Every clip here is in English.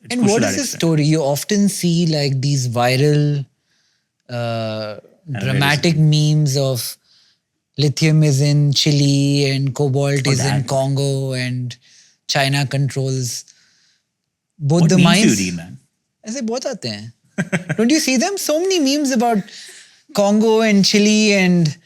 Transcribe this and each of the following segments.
It's And pushed what to is that the extent. story? You often see like these viral, dramatic memes of lithium is in Chile and cobalt is in that. Congo and China controls both What the memes do you mines. read, man? ऐसे बहुत आते हैं. Don't you see them? So many memes about Congo and Chile and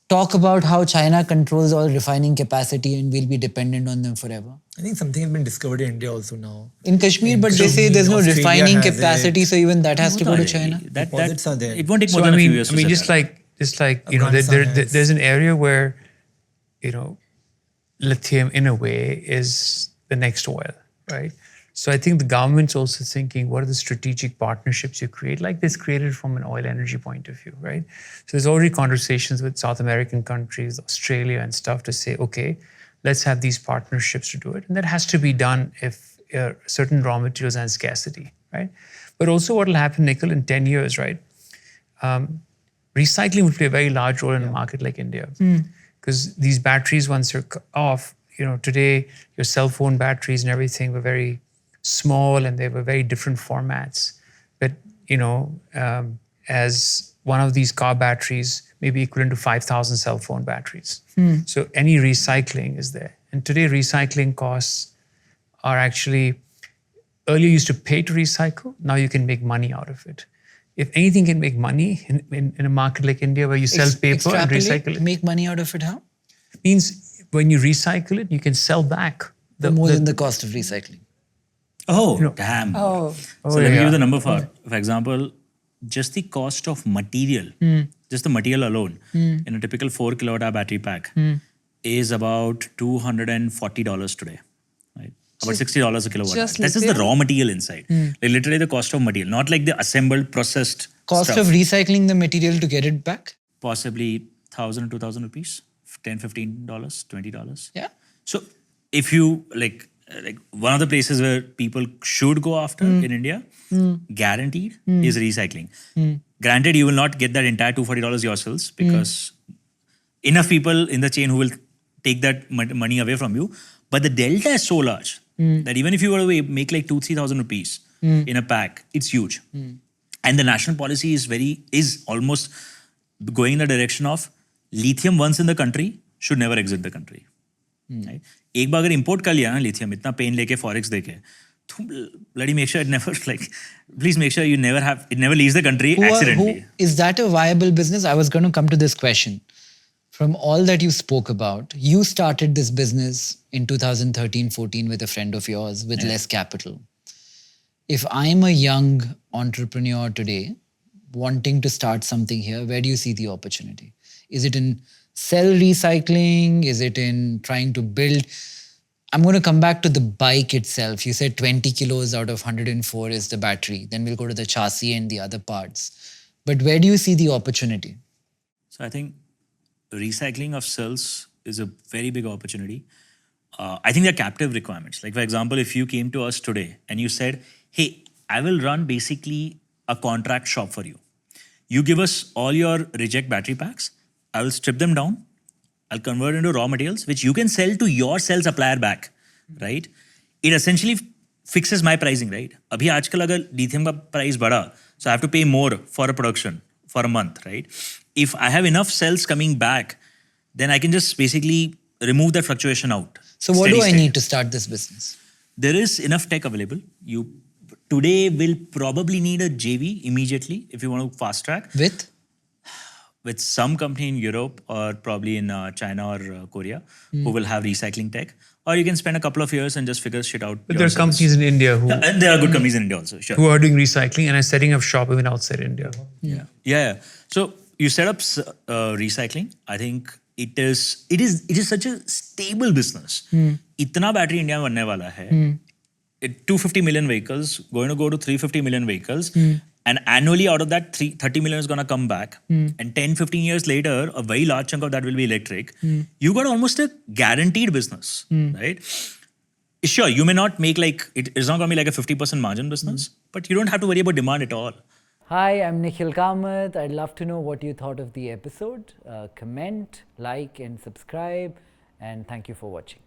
talk about how China controls all refining capacity and we'll be dependent on them forever. I think something has been discovered in India also now. In Kashmir, In but they say there's no Australia refining has capacity, it. so even that has to go to China. Deposits are there. It won't take more So than I a few mean, years to set just that up. like you know, Afghanistan has- there's an area where, you know, lithium in a way is the next oil, right? So I think the government's also thinking, what are the strategic partnerships you create, like this created from an oil energy point of view, right? So there's already conversations with South American countries, Australia and stuff to say, okay, let's have these partnerships to do it. And that has to be done if certain raw materials and scarcity, right? But also what will happen, Nikhil, in 10 years, right? Recycling will play a very large role in a market like India. Because these batteries, once they're off, you know, today your cell phone batteries and everything were very small and they were very different formats. But, you know, as one of these car batteries may be equivalent to 5,000 cell phone batteries. So any recycling is there. And today recycling costs are actually, earlier you used to pay to recycle, now you can make money out of it. If anything can make money in a market like India where you sell paper and recycle it. Make money out of it, how? Means when you recycle it, you can sell back More than the cost of recycling. Oh, damn. Oh. So let me give you the number for example, just the cost of material, just the material alone in a typical 4 kilowatt hour battery pack is about $240 today. Right? About $60 a kilowatt hour. That's just the raw material inside. Like literally the cost of material, not like the assembled, processed Cost stuff. of recycling the material to get it back? Possibly 1,000 to 2,000 rupees, $10, $15, $20. Yeah. So if you like one of the places where people should go after in India, guaranteed, is recycling. Granted, you will not get that entire $240 yourselves because enough people in the chain who will take that money away from you. But the delta is so large that even if you were to make like 2,000-3,000 rupees in a pack, it's huge. And the national policy is almost going in the direction of lithium once in the country should never exit the country. Right? एक बार अगर import कर लिया ना lithium इतना pain लेके forex देके, तो bloody make sure it never please make sure it never leaves the country accidentally. Is that a viable business? I was going to come to this question. From all that you spoke about, you started this business in 2013-14 with a friend of yours with less capital. If I'm a young entrepreneur today wanting to start something here, where do you see the opportunity? Is it in cell recycling? Is it in trying to build? I'm going to come back to the bike itself. You said 20 kilos out of 104 is the battery. Then we'll go to the chassis and the other parts. But where do you see the opportunity? So I think recycling of cells is a very big opportunity. I think they're captive requirements. Like for example, if you came to us today and you said, hey, I will run basically a contract shop for you. You give us all your reject battery packs. I will strip them down. I'll convert into raw materials, which you can sell to your cell supplier back, right? It essentially fixes my pricing, right? Abhi aajkal agar lithium ka price bada, so I have to pay more for a production for a month, right? If I have enough cells coming back, then I can just basically remove that fluctuation out. So what do I need to start this business? There is enough tech available. You today will probably need a JV immediately if you want to fast track. With some company in Europe or probably in China or Korea who will have recycling tech. Or you can spend a couple of years and just figure shit out. But there are companies in India who... Yeah, and there are good companies in India also, sure. Who are doing recycling and are setting up shop even outside India. Yeah. So you set up recycling. I think it is such a stable business. Itna battery India mein banne wala hai. 250 million vehicles, going to go to 350 million vehicles. And annually out of that, 30 million is going to come back. And 10, 15 years later, a very large chunk of that will be electric. You got almost a guaranteed business, right? Sure, you may not make it's not going to be like a 50% margin business, but you don't have to worry about demand at all. Hi, I'm Nikhil Kamath. I'd love to know what you thought of the episode. Comment, like and subscribe. And thank you for watching.